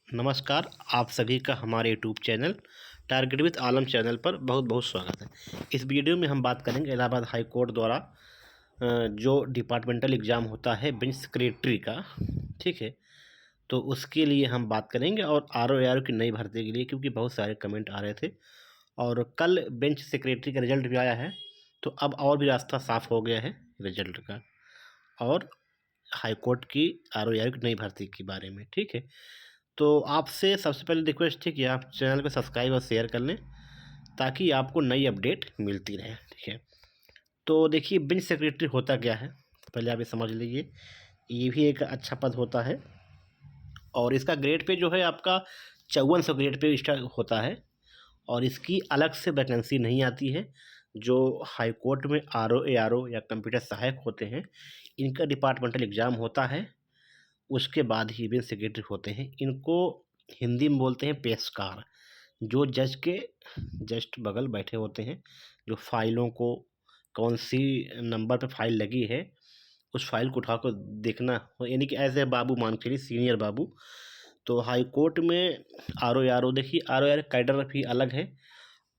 नमस्कार। आप सभी का हमारे YouTube channel target with Alam channel पर बहुत बहुत स्वागत है। इस वीडियो में हम बात करेंगे इलाहाबाद हाई कोर्ट द्वारा जो डिपार्टमेंटल एग्ज़ाम होता है बेंच सेक्रेटरी का, ठीक है। तो उसके लिए हम बात करेंगे और आर की नई भर्ती के लिए, क्योंकि बहुत सारे कमेंट आ रहे थे और कल बेंच सेक्रेटरी का रिजल्ट भी आया है। तो अब और भी रास्ता साफ़ हो गया है रिजल्ट का और हाई कोर्ट की आर की नई भर्ती के बारे में, ठीक है। तो आपसे सबसे पहले रिक्वेस्ट है कि आप चैनल को सब्सक्राइब और शेयर कर लें ताकि आपको नई अपडेट मिलती रहे, ठीक है। तो देखिए, बेंच सेक्रेटरी होता क्या है, पहले आप ये समझ लीजिए। ये भी एक अच्छा पद होता है और इसका ग्रेड पे जो है आपका 5400 ग्रेड पे स्टार्ट होता है और इसकी अलग से वैकेंसी नहीं आती है। जो हाई कोर्ट में आर ओ या कंप्यूटर सहायक होते हैं, इनका डिपार्टमेंटल एग्ज़ाम होता है, उसके बाद ही बेंच सेक्रेटरी होते हैं। इनको हिंदी में बोलते हैं पेशकार, जो जज के जस्ट बगल बैठे होते हैं, जो फाइलों को कौन सी नंबर पे फाइल लगी है उस फाइल को उठाकर देखना हो, यानी कि एज ए बाबू मान के चलिए, सीनियर बाबू। तो हाई कोर्ट में आर ओ देखिए, आर ओ कैडर भी अलग है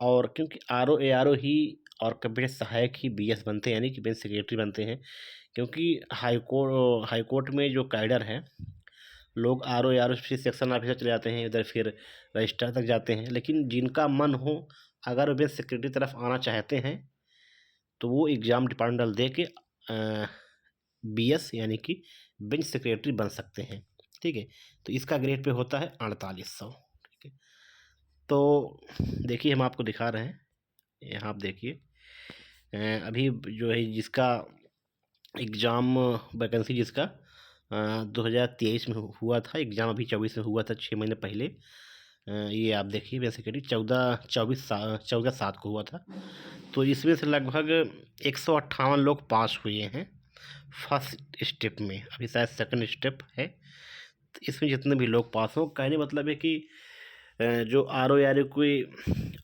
और क्योंकि आर ओ ही और कंप्यूटर सहायक ही बीएस बनते हैं, यानी कि बेंच सेक्रेटरी बनते हैं। क्योंकि हाई कोर्ट में जो कैडर है, लोग आर ओ फिर सेक्शन ऑफिसर चले जाते हैं, इधर फिर रजिस्ट्रार तक जाते हैं, लेकिन जिनका मन हो, अगर वे सेक्रेटरी तरफ आना चाहते हैं तो वो एग्ज़ाम डिपार्टमेंटल दे के बीएस यानी कि बेंच सेक्रेटरी बन सकते हैं, ठीक है। तो इसका ग्रेड पे होता है 4800, ठीक है। तो देखिए, हम आपको दिखा रहे हैं, यहाँ आप देखिए। अभी जो है जिसका एग्ज़ाम वैकेंसी जिसका 2023 में हुआ था, एग्ज़ाम अभी 24 में हुआ था, 6 महीने पहले। ये आप देखिए, बेसिकली 14/7 को हुआ था। तो इसमें से लगभग 158 लोग पास हुए हैं फर्स्ट स्टेप में, अभी शायद सेकंड स्टेप है। तो इसमें जितने भी लोग पास हों, कहने मतलब है कि जो आर ओ कोई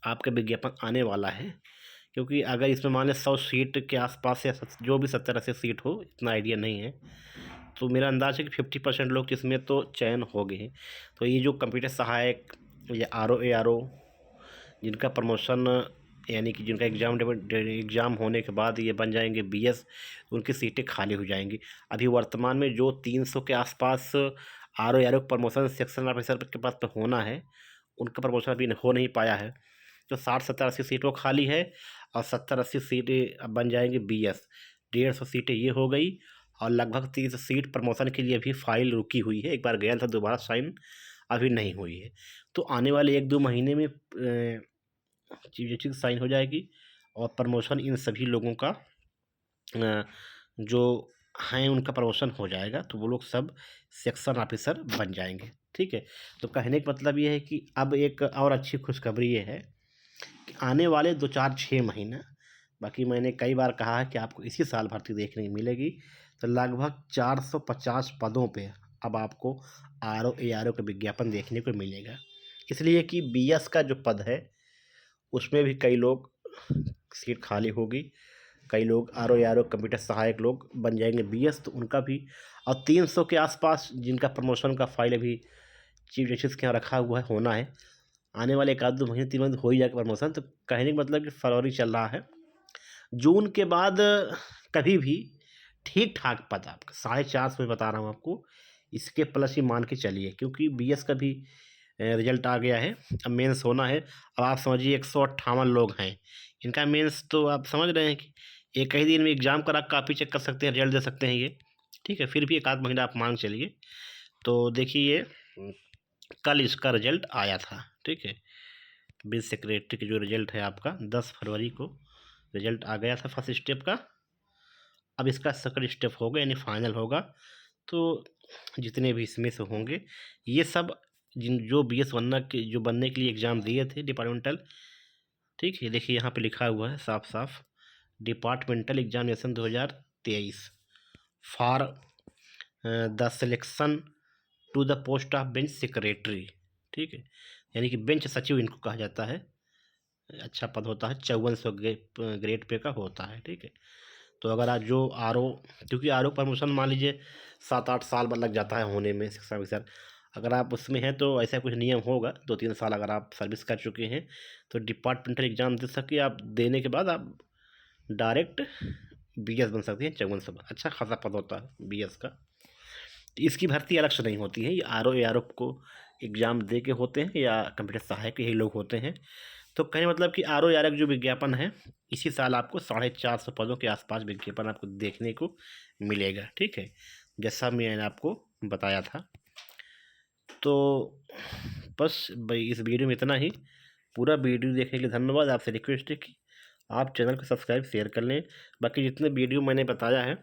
आपका विज्ञापन आने वाला है, क्योंकि अगर इसमें मान लें 100 सीट के आसपास या जो भी 70-80 सीट हो, इतना आइडिया नहीं है, तो मेरा अंदाज़ है कि 50% लोग इसमें तो चयन हो गए हैं। तो ये जो कंप्यूटर सहायक या आर ओ जिनका प्रमोशन, यानी कि जिनका एग्ज़ाम होने के बाद ये बन जाएंगे बीएस, उनकी सीटें खाली हो जाएंगी। अभी वर्तमान में जो 300 के आसपास R O promotion section officer के पास पे होना है, उनका प्रमोशन अभी हो नहीं पाया है। तो 60-70-80 सीट वो खाली है और 70-80 सीटें अब बन जाएंगी बीएस। 150 सीटें ये हो गई और लगभग 30 सीट प्रमोशन के लिए भी फाइल रुकी हुई है। एक बार गया था, दोबारा साइन अभी नहीं हुई है। तो आने वाले 1-2 महीने में चीफ जस्टिस साइन हो जाएगी और प्रमोशन इन सभी लोगों का जो हैं उनका प्रमोशन हो जाएगा, तो वो लोग सब सेक्शन ऑफिसर बन जाएंगे, ठीक है। तो कहने का मतलब ये है कि अब एक और अच्छी खुशखबरी ये है कि आने वाले 2-4-6 महीना, बाकी मैंने कई बार कहा है कि आपको इसी साल भर्ती देखने को मिलेगी, तो लगभग 450 पदों पे अब आपको आर ओ का विज्ञापन देखने को मिलेगा। इसलिए कि बीएस का जो पद है उसमें भी कई लोग सीट खाली होगी, कई लोग आर ओ कंप्यूटर सहायक लोग बन जाएंगे बीएस, तो उनका भी। और 300 के आसपास जिनका प्रमोशन का फाइल अभी चीफ जस्टिस के यहाँ रखा हुआ है, होना है, आने वाले 1-2 महीने 3 महीने हो ही जाएगा प्रमोशन। तो कहने का मतलब कि फरवरी चल रहा है, जून के बाद कभी भी ठीक ठाक पद आपका 450 में बता रहा हूँ आपको, इसके प्लस ही मान के चलिए, क्योंकि बीएस का भी रिजल्ट आ गया है, अब मेंस होना है। अब आप समझिए 158 लोग हैं, इनका मेंस तो आप समझ रहे हैं कि एक ही दिन में एग्ज़ाम करा कापी चेक कर सकते हैं, रिजल्ट दे सकते हैं ये, ठीक है। फिर भी 1-8 महीना आप मान चलिए। तो देखिए, ये कल इसका रिजल्ट आया था, ठीक है। बेंच सेक्रेटरी का जो रिजल्ट है आपका 10 फरवरी को रिजल्ट आ गया था फर्स्ट स्टेप का। अब इसका सेकंड स्टेप होगा, यानी फाइनल होगा। तो जितने भी इसमें से होंगे, ये सब जो बीएस बनने के लिए एग्ज़ाम दिए थे डिपार्टमेंटल, ठीक है। देखिए, यहाँ पे लिखा हुआ है साफ साफ, departmental examination 2023 for the selection to the post of bench secretary, ठीक है। यानी कि बेंच सचिव इनको कहा जाता है, अच्छा पद होता है, 5400 ग्रेड पे का होता है, ठीक है। तो अगर आज जो आर ओ, क्योंकि आर ओ प्रमोशन मान लीजिए 7-8 साल बाद लग जाता है होने में सेक्शन ऑफिसर। अगर आप उसमें हैं तो ऐसा कुछ नियम होगा, 2-3 साल अगर आप सर्विस कर चुके हैं तो डिपार्टमेंटल एग्ज़ाम दे सके आप, देने के बाद आप डायरेक्ट बीएस बन सकते हैं चौवन सभा। अच्छा खासा पद होता है बीएस का। तो इसकी भर्ती अलग से नहीं होती है, ये आरओ एआरओ को एग्ज़ाम दे के होते हैं या कंप्यूटर सहायक यही लोग होते हैं। तो कहने मतलब कि आरओ एआरओ का जो विज्ञापन है इसी साल आपको 450 पदों के आसपास विज्ञापन आपको देखने को मिलेगा, ठीक है, जैसा मैंने आपको बताया था। तो बस भाई इस वीडियो में इतना ही। पूरा वीडियो देखने के लिए धन्यवाद। आपसे रिक्वेस्ट है कि आप चैनल को सब्सक्राइब शेयर कर लें। बाकी जितने वीडियो मैंने बताया है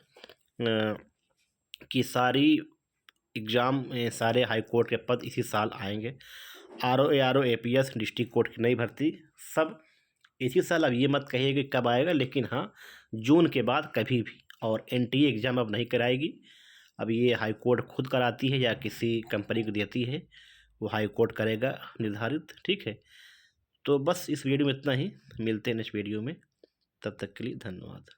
कि सारी एग्ज़ाम सारे हाई कोर्ट के पद इसी साल आएंगे। RO ARO APS district court की नई भर्ती सब इसी साल। अब ये मत कहिए कि कब आएगा, लेकिन हाँ जून के बाद कभी भी। और एनटीए एग्ज़ाम अब नहीं कराएगी, अब ये हाई कोर्ट खुद कराती है या किसी कंपनी को देती है, वो हाई कोर्ट करेगा निर्धारित, ठीक है। तो बस इस वीडियो में इतना ही, मिलते हैं नेक्स्ट वीडियो में, तब तक के लिए धन्यवाद।